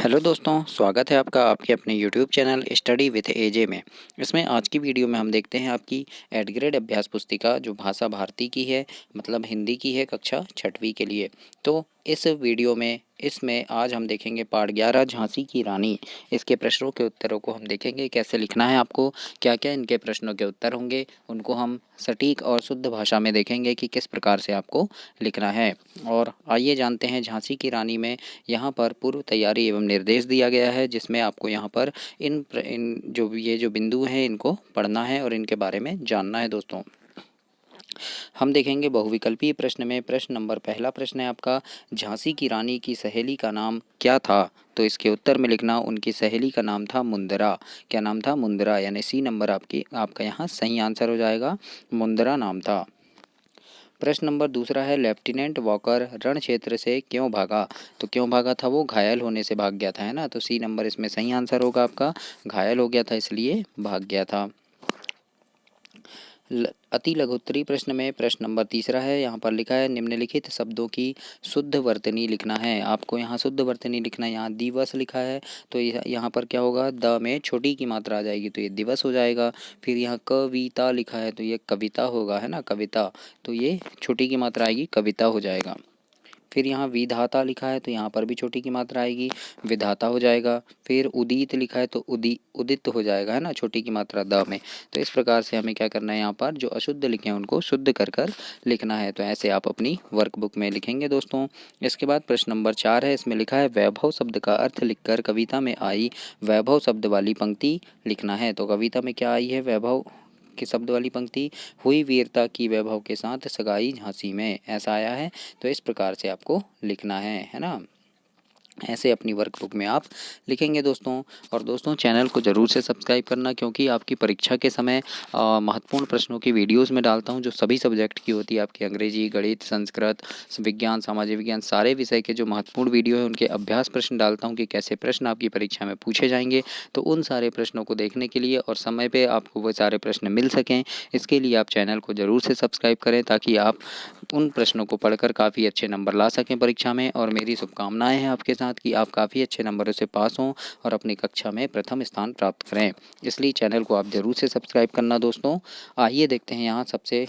Hello दोस्तों, स्वागत है आपका आपके अपने यूट्यूब चैनल स्टडी विथ एजे में। इसमें आज की वीडियो में हम देखते हैं आपकी एड ग्रेड अभ्यास पुस्तिका जो भाषा भारती की है, मतलब हिंदी की है, कक्षा छठवीं के लिए। तो इस वीडियो में इसमें आज हम देखेंगे पाठ 11 झांसी की रानी। इसके प्रश्नों के उत्तरों को हम देखेंगे कैसे लिखना है आपको, क्या क्या इनके प्रश्नों के उत्तर होंगे, उनको हम सटीक और शुद्ध भाषा में देखेंगे कि किस प्रकार से आपको लिखना है। और आइए जानते हैं झांसी की रानी में यहाँ पर पूर्व तैयारी एवं निर्देश दिया गया है, जिसमें आपको यहाँ पर इन जो ये जो बिंदु हैं इनको पढ़ना है और इनके बारे में जानना है दोस्तों। हम देखेंगे बहुविकल्पीय प्रश्न में प्रश्न नंबर पहला प्रश्न है आपका, झांसी की रानी की सहेली का नाम क्या था? तो इसके उत्तर में लिखना उनकी सहेली का नाम था मुंदरा। क्या नाम था? मुंदरा, यानी सी नंबर आपका यहाँ सही आंसर हो जाएगा, मुंदरा नाम था। प्रश्न नंबर दूसरा है, लेफ्टिनेंट वॉकर रण क्षेत्र से क्यों भागा? तो क्यों भागा था? वो घायल होने से भाग गया था, है ना। तो सी नंबर इसमें सही आंसर होगा आपका, घायल हो गया था इसलिए भाग गया था। अति लघुत्तरी प्रश्न में प्रश्न नंबर तीसरा है, यहाँ पर लिखा है निम्नलिखित शब्दों की शुद्ध वर्तनी लिखना है। आपको यहाँ शुद्ध वर्तनी लिखना है। यहाँ दिवस लिखा है तो यहाँ पर क्या होगा, द में छोटी की मात्रा आ जाएगी तो ये दिवस हो जाएगा। फिर यहाँ कविता लिखा है तो ये कविता होगा, है ना, कविता। तो ये छोटी की मात्रा आएगी, कविता हो जाएगा। फिर यहाँ विधाता लिखा है तो यहाँ पर भी छोटी की मात्रा आएगी, विधाता हो जाएगा। फिर उदित लिखा है तो उदित हो जाएगा, है ना, छोटी की मात्रा द में। तो इस प्रकार से हमें क्या करना है, यहाँ पर जो अशुद्ध लिखे हैं उनको शुद्ध कर कर लिखना है। तो ऐसे आप अपनी वर्कबुक में लिखेंगे दोस्तों। इसके बाद प्रश्न नंबर 4 है, इसमें लिखा है वैभव शब्द का अर्थ लिखकर कविता में आई वैभव शब्द वाली पंक्ति लिखना है। तो कविता में क्या आई है, वैभव के शब्द वाली पंक्ति, हुई वीरता की वैभव के साथ सगाई झांसी में, ऐसा आया है। तो इस प्रकार से आपको लिखना है ना। ऐसे अपनी वर्कबुक में आप लिखेंगे दोस्तों। और दोस्तों चैनल को ज़रूर से सब्सक्राइब करना, क्योंकि आपकी परीक्षा के समय महत्वपूर्ण प्रश्नों की वीडियोस में डालता हूं जो सभी सब्जेक्ट की होती है, आपकी अंग्रेजी, गणित, संस्कृत, विज्ञान, सामाजिक विज्ञान, सारे विषय के जो महत्वपूर्ण वीडियो है उनके अभ्यास प्रश्न डालता हूँ कि कैसे प्रश्न आपकी परीक्षा में पूछे जाएंगे। तो उन सारे प्रश्नों को देखने के लिए और समय पर आपको वो सारे प्रश्न मिल सकें, इसके लिए आप चैनल को ज़रूर से सब्सक्राइब करें, ताकि आप उन प्रश्नों को पढ़कर काफ़ी अच्छे नंबर ला सकें परीक्षा में। और मेरी शुभकामनाएं हैं आपके साथ कि आप काफ़ी अच्छे नंबरों से पास हों और अपनी कक्षा में प्रथम स्थान प्राप्त करें। इसलिए चैनल को आप ज़रूर से सब्सक्राइब करना दोस्तों। आइए देखते हैं यहाँ सबसे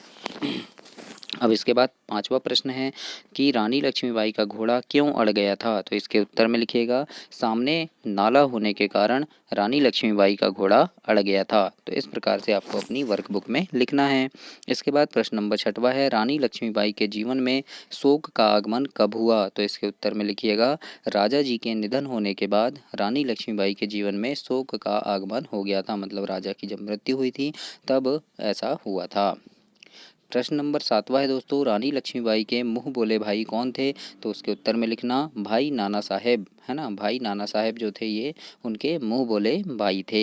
अब इसके बाद पांचवा प्रश्न है कि रानी लक्ष्मीबाई का घोड़ा क्यों अड़ गया था? तो इसके उत्तर में लिखिएगा सामने नाला होने के कारण रानी लक्ष्मीबाई का घोड़ा अड़ गया था। तो इस प्रकार से आपको अपनी वर्कबुक में लिखना है। इसके बाद प्रश्न नंबर 6वां है, रानी लक्ष्मीबाई के जीवन में शोक का आगमन कब हुआ? तो इसके उत्तर में लिखिएगा राजा जी के निधन होने के बाद रानी लक्ष्मीबाई के जीवन में शोक का आगमन हो गया था, मतलब राजा की जब मृत्यु हुई थी तब ऐसा हुआ था। प्रश्न नंबर 7वां है दोस्तों, रानी लक्ष्मीबाई के मुँह बोले भाई कौन थे? तो उसके उत्तर में लिखना भाई नाना साहेब, है ना, भाई नाना साहेब जो थे ये उनके मुँह बोले भाई थे।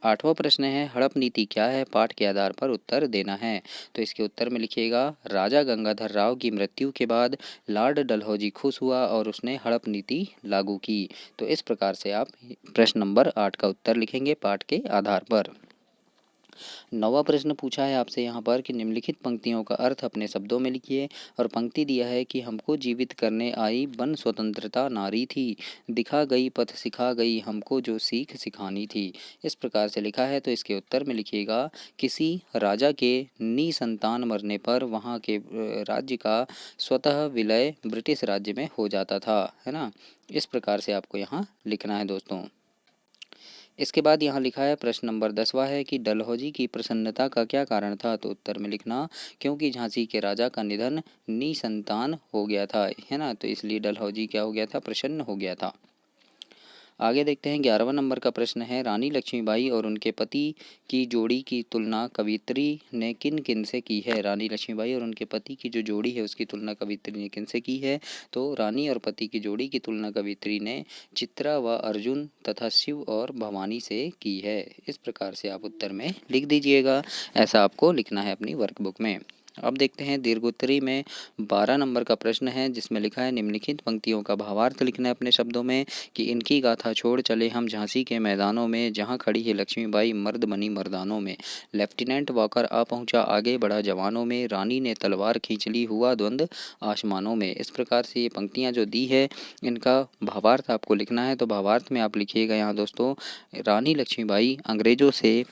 8वां प्रश्न है, हड़प नीति क्या है? पाठ के आधार पर उत्तर देना है। तो इसके उत्तर में लिखिएगा राजा गंगाधर राव की मृत्यु के बाद लॉर्ड डलहौजी खुश हुआ और उसने हड़प नीति लागू की। तो इस प्रकार से आप प्रश्न नंबर 8 का उत्तर लिखेंगे पाठ के आधार पर। 9वां प्रश्न पूछा है आपसे यहाँ पर कि निम्नलिखित पंक्तियों का अर्थ अपने शब्दों में लिखिए। और पंक्ति दिया है कि हमको जीवित करने आई बन स्वतंत्रता नारी थी, दिखा गई पथ सिखा गई हमको जो सीख सिखानी थी। इस प्रकार से लिखा है। तो इसके उत्तर में लिखिएगा किसी राजा के निसंतान मरने पर वहाँ के राज्य का स्वतः विलय ब्रिटिश राज्य में हो जाता था, है ना। इस प्रकार से आपको यहाँ लिखना है दोस्तों। इसके बाद यहाँ लिखा है प्रश्न नंबर 10वां है कि डलहौजी की प्रसन्नता का क्या कारण था? तो उत्तर में लिखना क्योंकि झांसी के राजा का निधन निसंतान हो गया था, है ना। तो इसलिए डलहौजी क्या हो गया था? प्रसन्न हो गया था। आगे देखते हैं 11वां नंबर का प्रश्न है, रानी लक्ष्मीबाई और उनके पति की जोड़ी की तुलना कवियत्री ने किन किन से की है? रानी लक्ष्मीबाई और उनके पति की जो जोड़ी है उसकी तुलना कवियत्री ने किन से की है? तो रानी और पति की जोड़ी की तुलना कवियत्री ने चित्रा व अर्जुन तथा शिव और भवानी से की है। इस प्रकार से आप उत्तर में लिख दीजिएगा। ऐसा आपको लिखना है अपनी वर्कबुक में। अब देखते हैं दीर्घोत्तरी में 12 नंबर का प्रश्न है, जिसमें लिखा है निम्नलिखित पंक्तियों का भावार्थ लिखना है अपने शब्दों में कि इनकी गाथा छोड़ चले हम झांसी के मैदानों में, जहां खड़ी है लक्ष्मीबाई मर्द बनी मर्दानों में। लेफ्टिनेंट वॉकर आ पहुंचा आगे बढ़ा जवानों में, रानी ने तलवार खींच ली हुआ द्वंद आसमानों में। इस प्रकार से ये पंक्तियाँ जो दी है इनका भावार्थ आपको लिखना है। तो भावार्थ में आप लिखिएगा यहाँ दोस्तों, रानी लक्ष्मीबाई अंग्रेजों से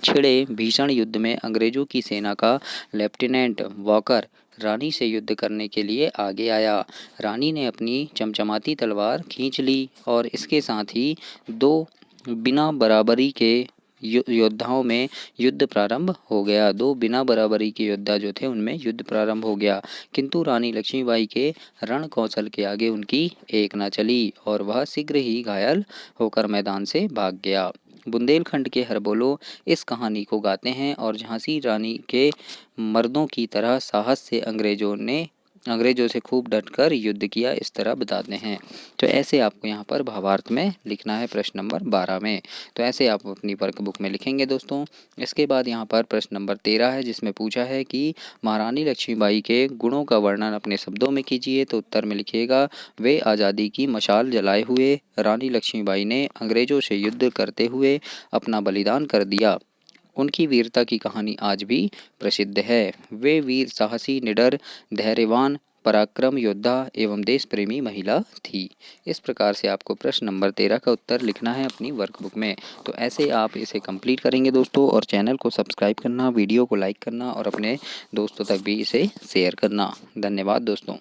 छिड़े भीषण युद्ध में अंग्रेजों की सेना का लेफ्टिनेंट वॉकर रानी से युद्ध करने के लिए आगे आया। रानी ने अपनी चमचमाती तलवार खींच ली और इसके साथ ही दो बिना बराबरी के योद्धाओं में युद्ध प्रारंभ हो गया। दो बिना बराबरी के योद्धा जो थे उनमें युद्ध प्रारंभ हो गया, किंतु रानी लक्ष्मीबाई के रण कौशल के आगे उनकी एक न चली और वह शीघ्र ही घायल होकर मैदान से भाग गया। बुंदेलखंड के हरबोलो इस कहानी को गाते हैं और झांसी रानी के मर्दों की तरह साहस से अंग्रेजों से खूब डटकर युद्ध किया, इस तरह बताते हैं। तो ऐसे आपको यहाँ पर भावार्थ में लिखना है प्रश्न नंबर 12 में। तो ऐसे आप अपनी वर्कबुक में लिखेंगे दोस्तों। इसके बाद यहाँ पर प्रश्न नंबर 13 है, जिसमें पूछा है कि महारानी लक्ष्मीबाई के गुणों का वर्णन अपने शब्दों में कीजिए। तो उत्तर में लिखिएगा, वे आज़ादी की मशाल जलाए हुए, रानी लक्ष्मीबाई ने अंग्रेजों से युद्ध करते हुए अपना बलिदान कर दिया। उनकी वीरता की कहानी आज भी प्रसिद्ध है। वे वीर साहसी निडर धैर्यवान पराक्रम योद्धा एवं देश प्रेमी महिला थी। इस प्रकार से आपको प्रश्न नंबर 13 का उत्तर लिखना है अपनी वर्कबुक में। तो ऐसे आप इसे कंप्लीट करेंगे दोस्तों, और चैनल को सब्सक्राइब करना, वीडियो को लाइक करना और अपने दोस्तों तक भी इसे शेयर करना। धन्यवाद दोस्तों।